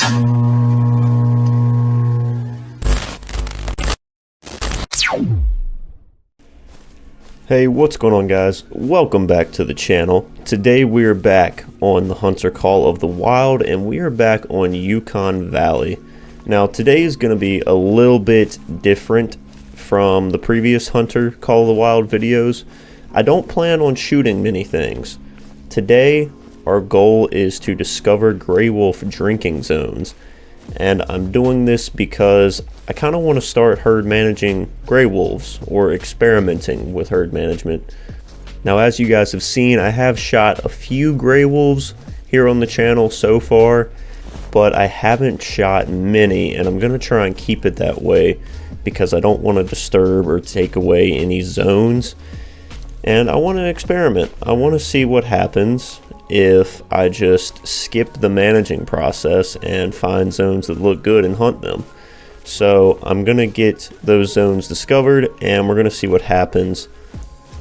Hey, what's going on, guys? Welcome back to the channel. Today we are back on the Hunter Call of the Wild, and we are back on Yukon Valley. Now today is going to be a little bit different from the previous Hunter Call of the Wild videos. I don't plan on shooting many things. Today our goal is to discover gray wolf drinking zones, and I'm doing this because I kind of want to start herd managing gray wolves, or experimenting with herd management. Now, as you guys have seen, I have shot a few gray wolves here on the channel so far, but I haven't shot many, and I'm going to try and keep it that way because I don't want to disturb or take away any zones, and I want to experiment. I want to see what happens if I just skip the managing process and find zones that look good and hunt them. So I'm gonna get those zones discovered, and we're gonna see what happens.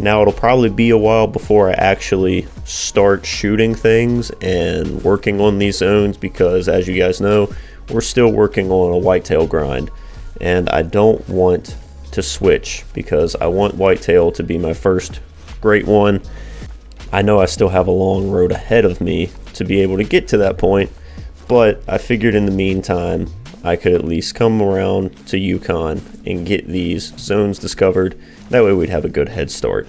Now it'll probably be a while before I actually start shooting things and working on these zones, because as you guys know, we're still working on a whitetail grind, and I don't want to switch because I want whitetail to be my first great one. I know I still have a long road ahead of me to be able to get to that point, but I figured in the meantime I could at least come around to Yukon and get these zones discovered. That way we'd have a good head start.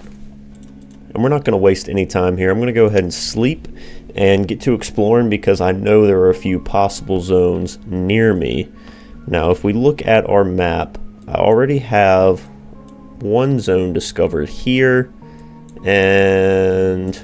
And we're not going to waste any time here. I'm going to go ahead and sleep and get to exploring, because I know there are a few possible zones near me. Now if we look at our map, I already have one zone discovered here, and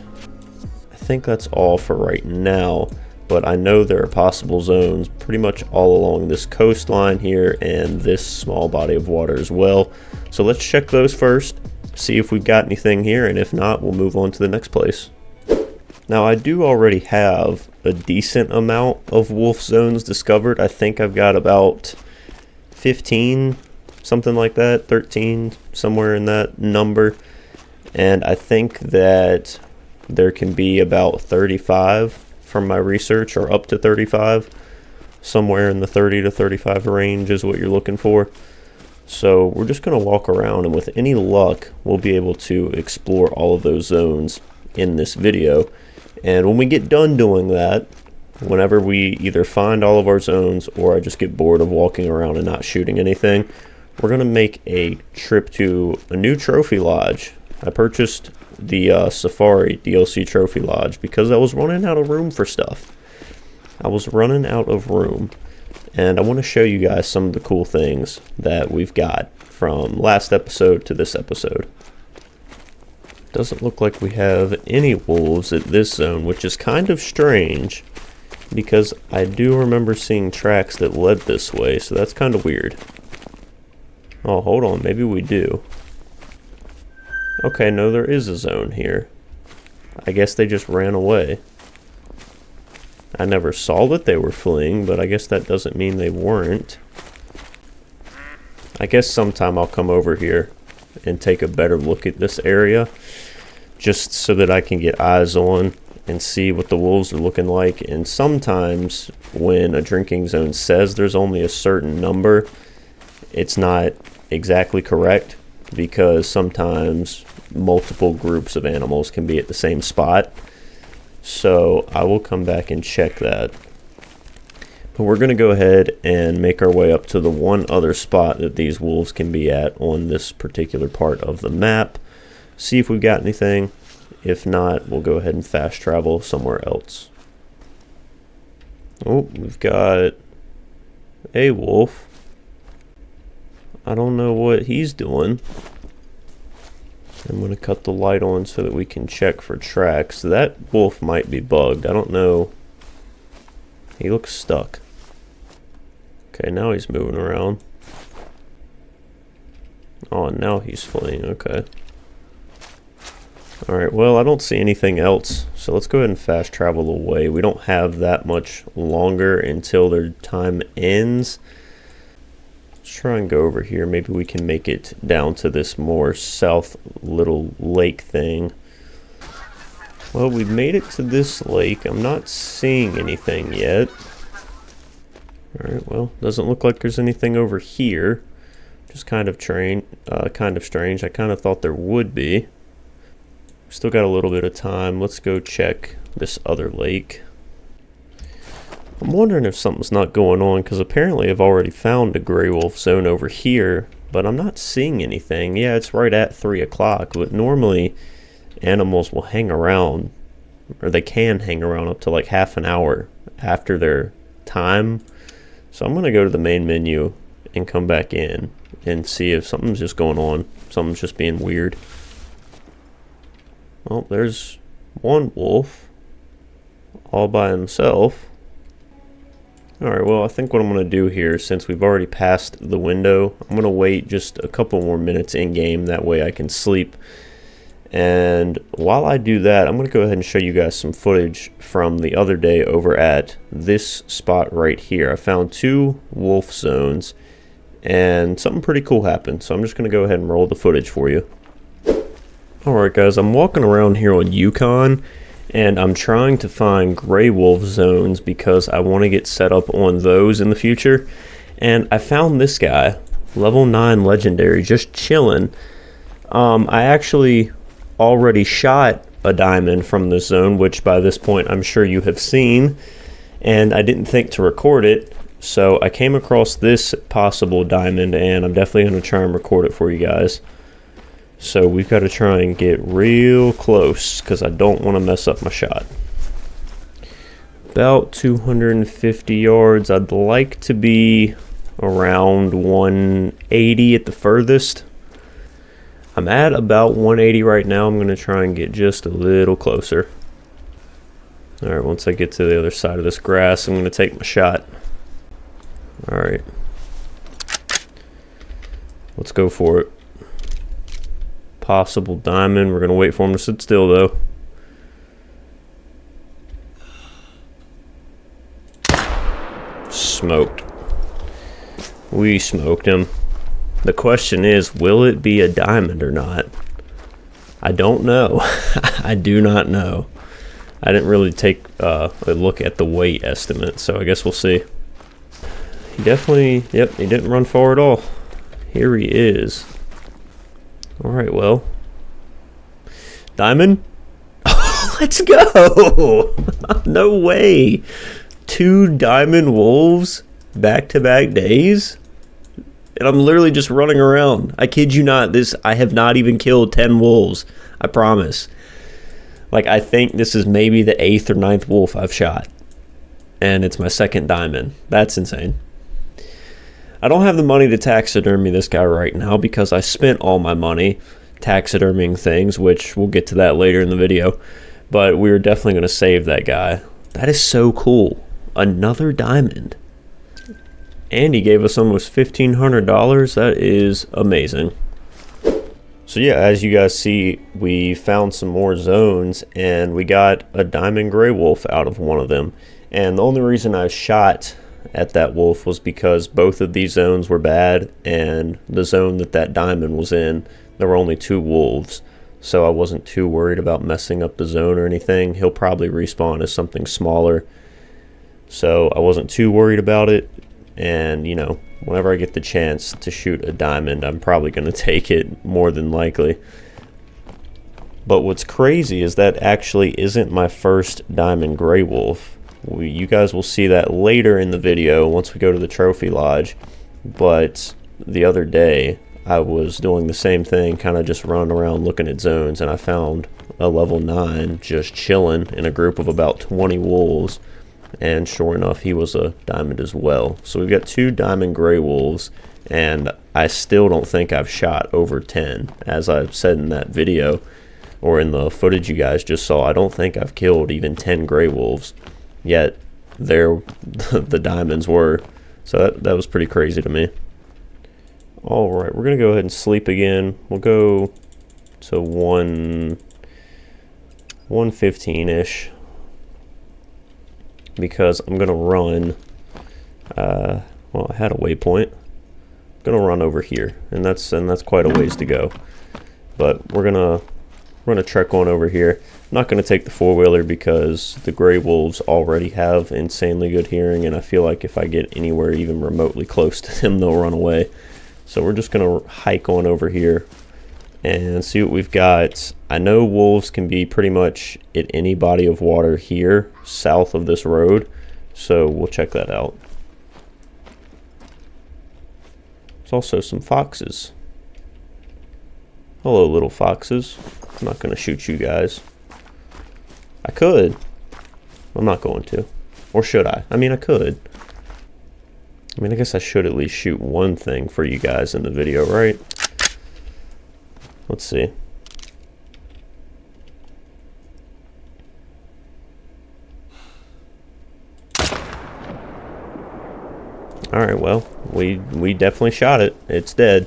I think that's all for right now, but I know there are possible zones pretty much all along this coastline here and this small body of water as well. So let's check those first, see if we've got anything here, and if not, we'll move on to the next place. Now I do already have a decent amount of wolf zones discovered. I think I've got about 15, something like that, 13, somewhere in that number. And I think that there can be about 35 from my research, or up to 35. Somewhere in the 30 to 35 range is what you're looking for. So we're just going to walk around, and with any luck, we'll be able to explore all of those zones in this video. And when we get done doing that, whenever we either find all of our zones or I just get bored of walking around and not shooting anything, we're going to make a trip to a new trophy lodge. I purchased the Safari DLC Trophy Lodge because I was running out of room for stuff. I was running out of room, and I want to show you guys some of the cool things that we've got from last episode to this episode. Doesn't look like we have any wolves at this zone, which is kind of strange because I do remember seeing tracks that led this way, so that's kind of weird. Oh, hold on, maybe we do. Okay, no, there is a zone here. I guess they just ran away. I never saw that they were fleeing, but I guess that doesn't mean they weren't. I guess sometime I'll come over here and take a better look at this area, just so that I can get eyes on and see what the wolves are looking like. And sometimes when a drinking zone says there's only a certain number, it's not exactly correct, because sometimes multiple groups of animals can be at the same spot. So I will come back and check that. But we're going to go ahead and make our way up to the one other spot that these wolves can be at on this particular part of the map. See if we've got anything. If not, we'll go ahead and fast travel somewhere else. Oh, we've got a wolf. I don't know what he's doing. I'm going to cut the light on so that we can check for tracks. That wolf might be bugged. I don't know. He looks stuck. Okay, now he's moving around. Oh, now he's fleeing. Okay. Alright, well, I don't see anything else. So let's go ahead and fast travel away. We don't have that much longer until their time ends. Let's try and go over here. Maybe we can make it down to this more south little lake thing. Well, we've made it to this lake. I'm not seeing anything yet. Alright, well, doesn't look like there's anything over here. Just kind of strange. I kind of thought there would be. Still got a little bit of time. Let's go check this other lake. I'm wondering if something's not going on, because apparently I've already found a gray wolf zone over here, but I'm not seeing anything. Yeah, it's right at 3 o'clock, but normally animals will hang around, or they can hang around up to like half an hour after their time. So I'm going to go to the main menu and come back in and see if something's just going on. Something's just being weird. Well, there's one wolf all by himself. Alright, well, I think what I'm going to do here, since we've already passed the window, I'm going to wait just a couple more minutes in-game. That way I can sleep. And while I do that, I'm going to go ahead and show you guys some footage from the other day over at this spot right here. I found 2 wolf zones, and something pretty cool happened. So I'm just going to go ahead and roll the footage for you. Alright guys, I'm walking around here on Yukon, and I'm trying to find gray wolf zones because I want to get set up on those in the future. And I found this guy, level 9 legendary, just chilling. I actually already shot a diamond from this zone, which by this point I'm sure you have seen, and I didn't think to record it, so I came across this possible diamond, and I'm definitely going to try and record it for you guys. So we've got to try and get real close because I don't want to mess up my shot. About 250 yards. I'd like to be around 180 at the furthest. I'm at about 180 right now. I'm going to try and get just a little closer. Alright, once I get to the other side of this grass, I'm going to take my shot. Alright. Let's go for it. Possible diamond. We're going to wait for him to sit still, though. Smoked. We smoked him. The question is, will it be a diamond or not? I don't know. I do not know. I didn't really take a look at the weight estimate, so I guess we'll see. He definitely, yep, he didn't run far at all. Here he is. Alright, well. Diamond? Let's go! No way! 2 diamond wolves back-to-back days? And I'm literally just running around. I kid you not, I have not even killed 10 wolves. I promise. Like, I think this is maybe the 8th or 9th wolf I've shot. And it's my 2nd diamond. That's insane. I don't have the money to taxidermy this guy right now because I spent all my money taxidermying things, which we'll get to that later in the video. But we're definitely going to save that guy. That is so cool. Another diamond. And he gave us almost $1,500. That is amazing. So yeah, as you guys see, we found some more zones, and we got a diamond gray wolf out of one of them. And the only reason I shot at that wolf was because both of these zones were bad, and the zone that diamond was in, there were only 2 wolves. So I wasn't too worried about messing up the zone or anything. He'll probably respawn as something smaller. So I wasn't too worried about it. And, you know, whenever I get the chance to shoot a diamond, I'm probably going to take it more than likely. But what's crazy is that actually isn't my first diamond gray wolf. You guys will see that later in the video once we go to the trophy lodge. But the other day, I was doing the same thing, kind of just running around looking at zones, and I found a level 9 just chilling in a group of about 20 wolves. And sure enough, he was a diamond as well. So we've got 2 diamond gray wolves, and I still don't think I've shot over 10. As I've said in that video, or in the footage you guys just saw, I don't think I've killed even 10 gray wolves. Yet, there the diamonds were. So that was pretty crazy to me. Alright, we're going to go ahead and sleep again. We'll go to 115-ish. Because I'm going to run, well, I had a waypoint. I'm going to run over here, and that's quite a ways to go. But we're going to Run a trek on over here. I'm not going to take the four-wheeler because the gray wolves already have insanely good hearing, and I feel like if I get anywhere even remotely close to them, they'll run away. So we're just going to hike on over here and see what we've got. I know wolves can be pretty much at any body of water here south of this road, so we'll check that out. There's also some foxes. Hello, little foxes. I'm not going to shoot you guys. I could. I'm not going to. Or should I? I mean, I could. I mean, I guess I should at least shoot one thing for you guys in the video, right? Let's see. Alright, well, we definitely shot it. It's dead.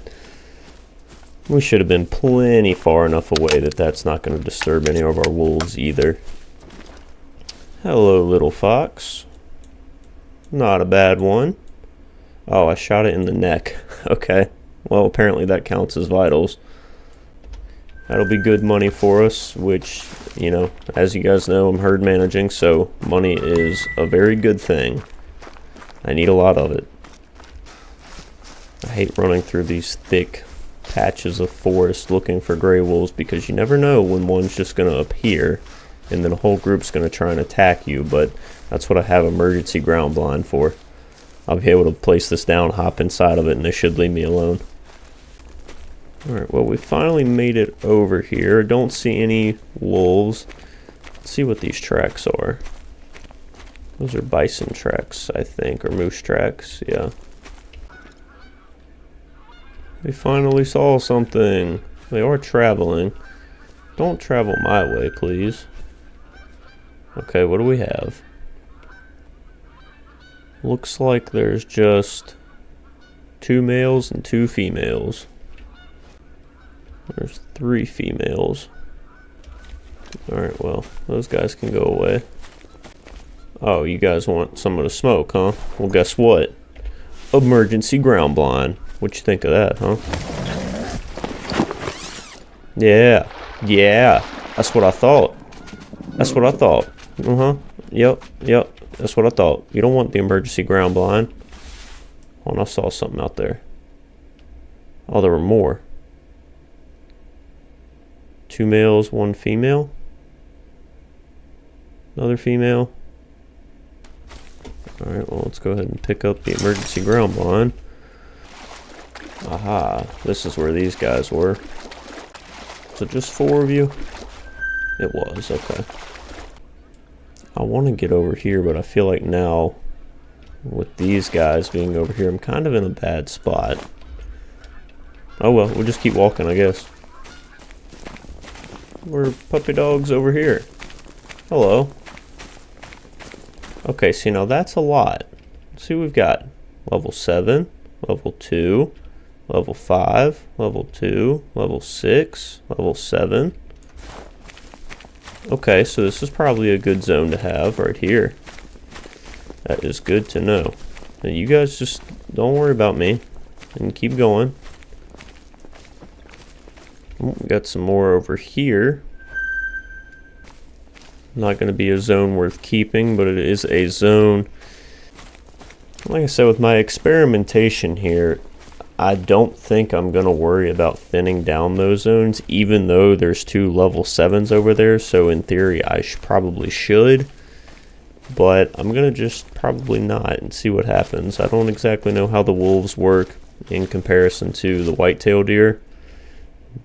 We should have been plenty far enough away that that's not going to disturb any of our wolves either. Hello, little fox. Not a bad one. Oh, I shot it in the neck. Okay. Well, apparently that counts as vitals. That'll be good money for us, which, you know, as you guys know, I'm herd managing, so money is a very good thing. I need a lot of it. I hate running through these thick patches of forest looking for gray wolves because you never know when one's just going to appear and then a whole group's going to try and attack you, but that's what I have emergency ground blind for. I'll be able to place this down, hop inside of it, and they should leave me alone. Alright, well, we finally made it over here. Don't see any wolves. Let's see what these tracks are. Those are bison tracks, I think, or moose tracks, yeah. We finally saw something. They are traveling. Don't travel my way, please. Okay, what do we have? Looks like there's just 2 males and 2 females. There's 3 females. Alright, well, those guys can go away. Oh, you guys want some of the smoke, huh? Well, guess what? Emergency ground blind. What you think of that, huh? Yeah. Yeah. That's what I thought. That's what I thought. Yep. That's what I thought. You don't want the emergency ground blind. Oh, and I saw something out there. Oh, there were more. 2 males, 1 female. Another female. Alright, well, let's go ahead and pick up the emergency ground blind. Aha, this is where these guys were. Was it just 4 of you? It was, okay. I want to get over here, but I feel like now, with these guys being over here, I'm kind of in a bad spot. Oh well, we'll just keep walking, I guess. We're puppy dogs over here. Hello. Okay, see, now that's a lot. Let's see what we've got. Level 7, level 2, level 5, level 2, level 6, level 7. Okay, so this is probably a good zone to have right here. That is good to know. Now you guys just don't worry about me and keep going. Oh, we got some more over here. Not going to be a zone worth keeping, but it is a zone. Like I said, with my experimentation here, I don't think I'm going to worry about thinning down those zones, even though there's 2 level 7s over there, so in theory I probably should. But I'm going to just probably not and see what happens. I don't exactly know how the wolves work in comparison to the whitetail deer.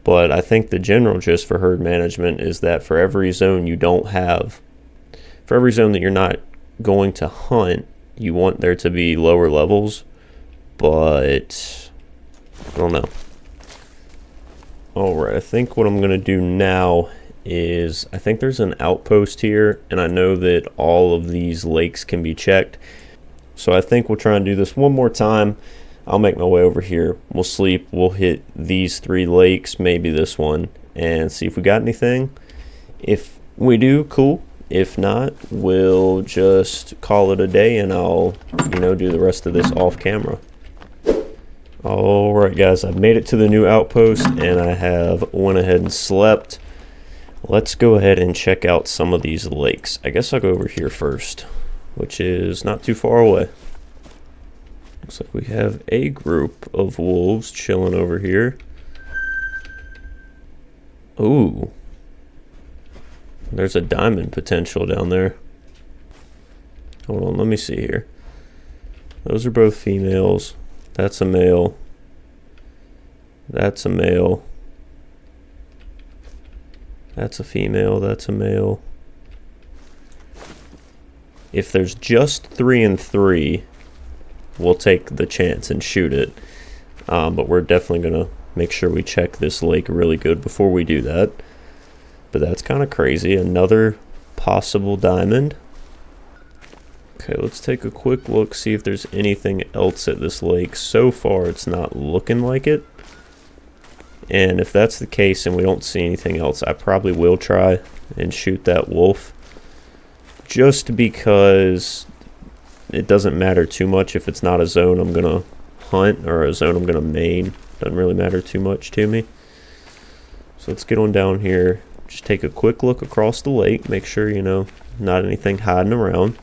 But I think the general gist for herd management is that for every zone you don't have, for every zone that you're not going to hunt, you want there to be lower levels. But I don't know. Alright, I think what I'm going to do now is, I think there's an outpost here, and I know that all of these lakes can be checked. So I think we'll try and do this one more time. I'll make my way over here. We'll sleep. We'll hit these 3 lakes, maybe this one, and see if we got anything. If we do, cool. If not, we'll just call it a day, and I'll, do the rest of this off camera. Alright guys, I've made it to the new outpost, and I have went ahead and slept. Let's go ahead and check out some of these lakes. I guess I'll go over here first, which is not too far away. Looks like we have a group of wolves chilling over here. Ooh. There's a diamond potential down there. Hold on, let me see here. Those are both females. That's a male. That's a male. That's a female. That's a male. If there's just 3 and 3, we'll take the chance and shoot it. But we're definitely going to make sure we check this lake really good before we do that. But that's kind of crazy. Another possible diamond. Okay, let's take a quick look, see if there's anything else at this lake. So far, it's not looking like it. And if that's the case and we don't see anything else, I probably will try and shoot that wolf. Just because it doesn't matter too much if it's not a zone I'm going to hunt or a zone I'm going to main. Doesn't really matter too much to me. So let's get on down here. Just take a quick look across the lake. Make sure, you know, not anything hiding around.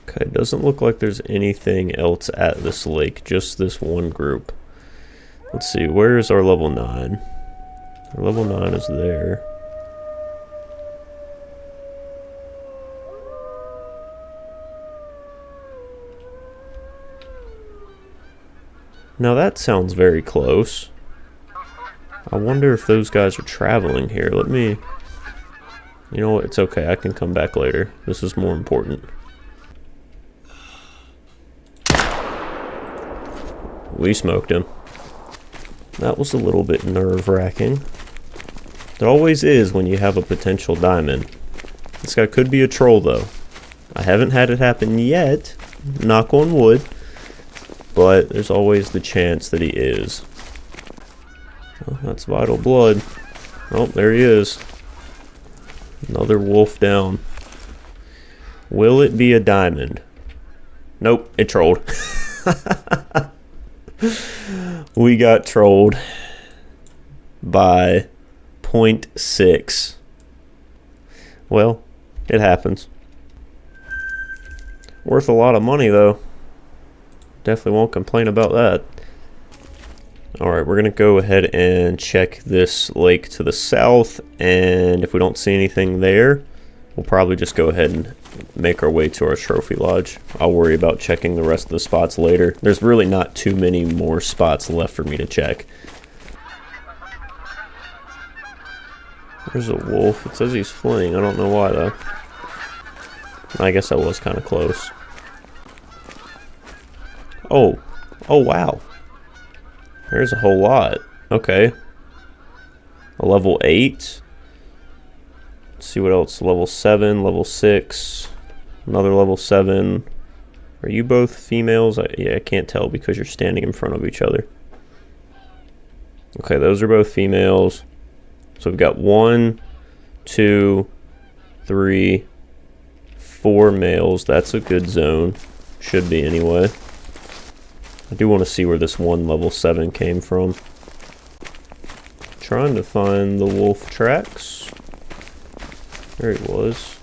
Okay, doesn't look like there's anything else at this lake. Just this one group. Let's see, where is our level 9? Our level 9 is there. Now that sounds very close. I wonder if those guys are traveling here. Let me... You know what? It's okay. I can come back later. This is more important. We smoked him. That was a little bit nerve-wracking. It always is when you have a potential diamond. This guy could be a troll, though. I haven't had it happen yet. Knock on wood. But there's always the chance that he is. Oh, that's vital blood. Oh, there he is. Another wolf down. Will it be a diamond? Nope, it trolled. We got trolled by 0.6. Well, it happens. Worth a lot of money, though. Definitely won't complain about that. Alright, we're going to go ahead and check this lake to the south, and if we don't see anything there, we'll probably just go ahead and make our way to our trophy lodge. I'll worry about checking the rest of the spots later. There's really not too many more spots left for me to check. There's a wolf. It says he's fleeing. I don't know why, though. I guess I was kind of close. Oh. Oh, wow. There's a whole lot. Okay. A level 8. Let's see what else. Level 7, level 6. Another level 7. Are you both females? Yeah, I can't tell because you're standing in front of each other. Okay, those are both females. So we've got 1, 2, 3, 4 males. That's a good zone. Should be anyway. I do want to see where this one level 7 came from. Trying to find the wolf tracks. There he was.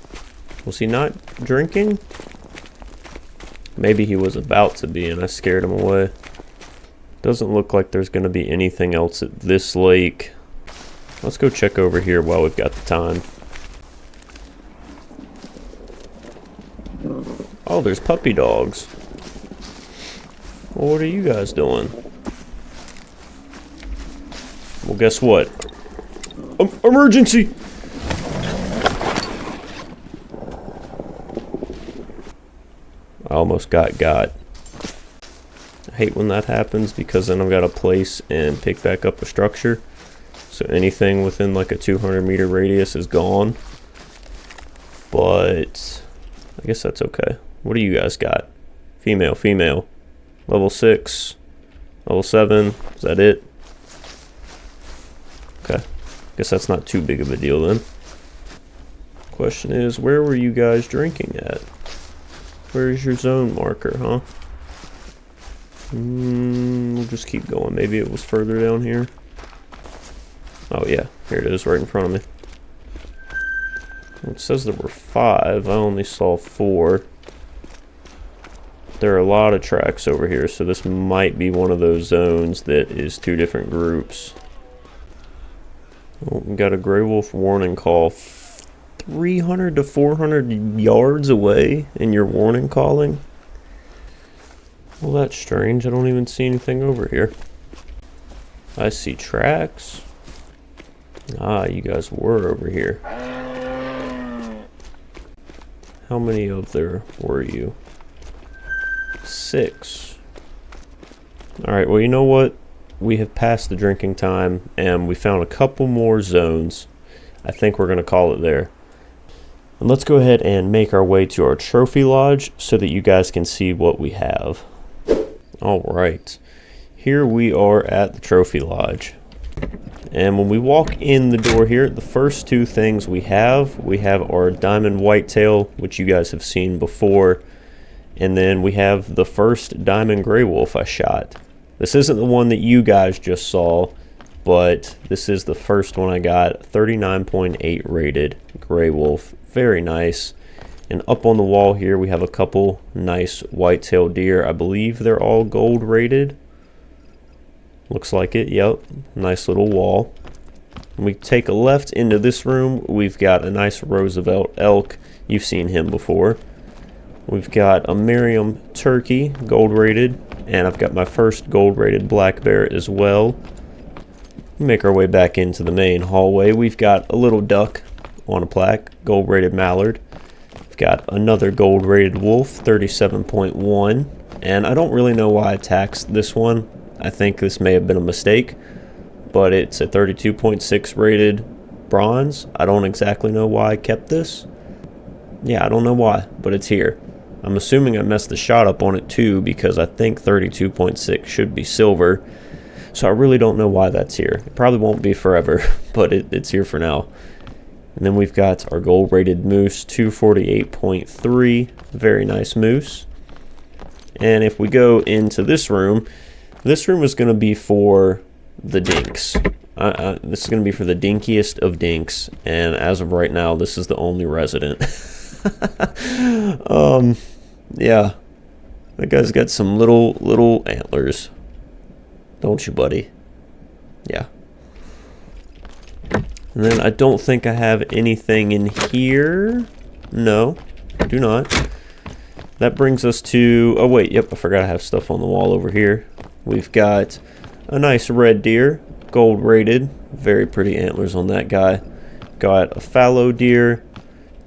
Was he not drinking? Maybe he was about to be and I scared him away. Doesn't look like there's going to be anything else at this lake. Let's go check over here while we've got the time. Oh, there's puppy dogs. Well, what are you guys doing? Well, guess what? Emergency! I almost got. I hate when that happens because then I've got to place and pick back up a structure. So anything within like a 200-meter radius is gone. But I guess that's okay. What do you guys got? Female, female. Level 6. Level 7. Is that it? Okay. Guess that's not too big of a deal then. Question is, where were you guys drinking at? Where's your zone marker, huh? We'll just keep going. Maybe it was further down here. Oh yeah, here it is right in front of me. It says there were 5. I only saw 4. There are a lot of tracks over here, so this might be one of those zones that is 2 different groups. Oh, we got a gray wolf warning call 300 to 400 yards away, and you're warning calling? Well, that's strange. I don't even see anything over here. I see tracks. Ah, you guys were over here. How many of there were you? 6. Alright, well, you know what? We have passed the drinking time, and we found a couple more zones. I think we're going to call it there. And let's go ahead and make our way to our trophy lodge so that you guys can see what we have. Alright, here we are at the trophy lodge. And when we walk in the door here, the first 2 things we have our diamond whitetail, which you guys have seen before. And then we have the first diamond gray wolf I shot. This isn't the one that you guys just saw, but this is the first one I got. 39.8 rated gray wolf. Very nice. And up on the wall here we have a couple nice whitetail deer. I believe they're all gold rated. Looks like it, yep. Nice little wall. When we take a left into this room, we've got a nice Roosevelt elk. You've seen him before. We've got a Merriam turkey, gold rated, and I've got my first gold rated black bear as well. Make our way back into the main hallway. We've got a little duck on a plaque, gold rated mallard. We've got another gold rated wolf, 37.1, and I don't really know why I taxed this one. I think this may have been a mistake, but it's a 32.6 rated bronze. I don't exactly know why I kept this. Yeah, I don't know why, but it's here. I'm assuming I messed the shot up on it too, because I think 32.6 should be silver. So I really don't know why that's here. It probably won't be forever, but it's here for now. And then we've got our gold rated moose, 248.3. Very nice moose. And if we go into this room is going to be for the dinks. This is going to be for the dinkiest of dinks. And as of right now, this is the only resident. Yeah, that guy's got some little antlers, don't you, buddy? Yeah. And then I don't think I have anything in here. No, I do not. That brings us to, oh wait, yep, I forgot I have stuff on the wall over here. We've got a nice red deer, gold rated, very pretty antlers on that guy. Got a fallow deer,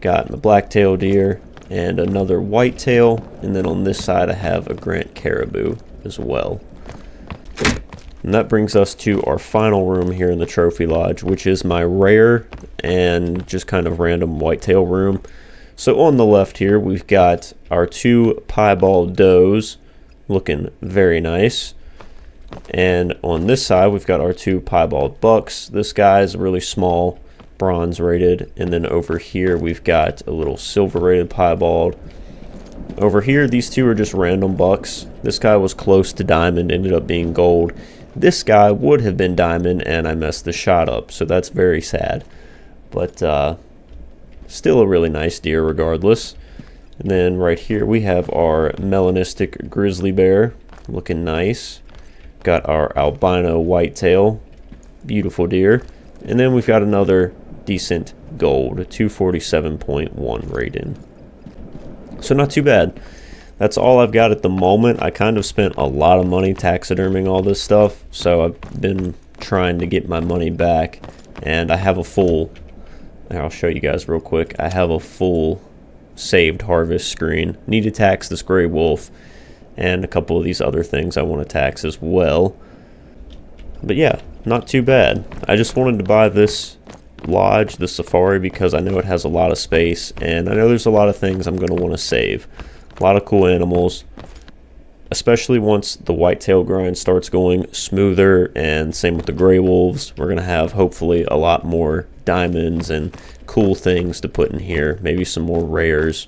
got a blacktail deer, and another whitetail, and then on this side I have a Grant caribou as well. And that brings us to our final room here in the trophy lodge, which is my rare and just kind of random whitetail room. So on the left here we've got our 2 piebald does, looking very nice. And on this side we've got our 2 piebald bucks. This guy is really small, bronze rated, and then over here we've got a little silver rated piebald. Over here these 2 are just random bucks. This guy was close to diamond, ended up being gold. This guy would have been diamond and I messed the shot up, so that's very sad, but still a really nice deer regardless. And then right here we have our melanistic grizzly bear, looking nice. Got our albino whitetail, beautiful deer. And then we've got another decent gold, 247.1 rated. So not too bad. That's all I've got at the moment. I kind of spent a lot of money taxiderming all this stuff, so I've been trying to get my money back. And I have a full, I'll show you guys real quick. I have a full saved harvest screen. Need to tax this gray wolf and a couple of these other things I want to tax as well. But yeah, not too bad. I just wanted to buy this lodge, the safari, because I know it has a lot of space, and I know there's a lot of things I'm going to want to save. A lot of cool animals, especially once the whitetail grind starts going smoother, and same with the gray wolves. We're going to have hopefully a lot more diamonds and cool things to put in here, maybe some more rares.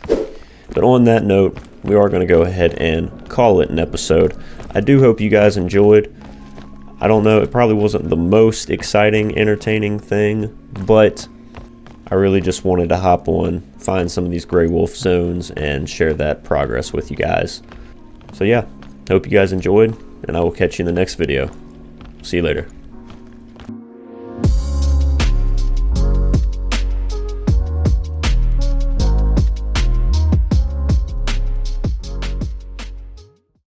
But on that note, we are going to go ahead and call it an episode. I do hope you guys enjoyed. I don't know, it probably wasn't the most exciting, entertaining thing, but I really just wanted to hop on, find some of these gray wolf zones, and share that progress with you guys. So yeah, hope you guys enjoyed, and I will catch you in the next video. See you later.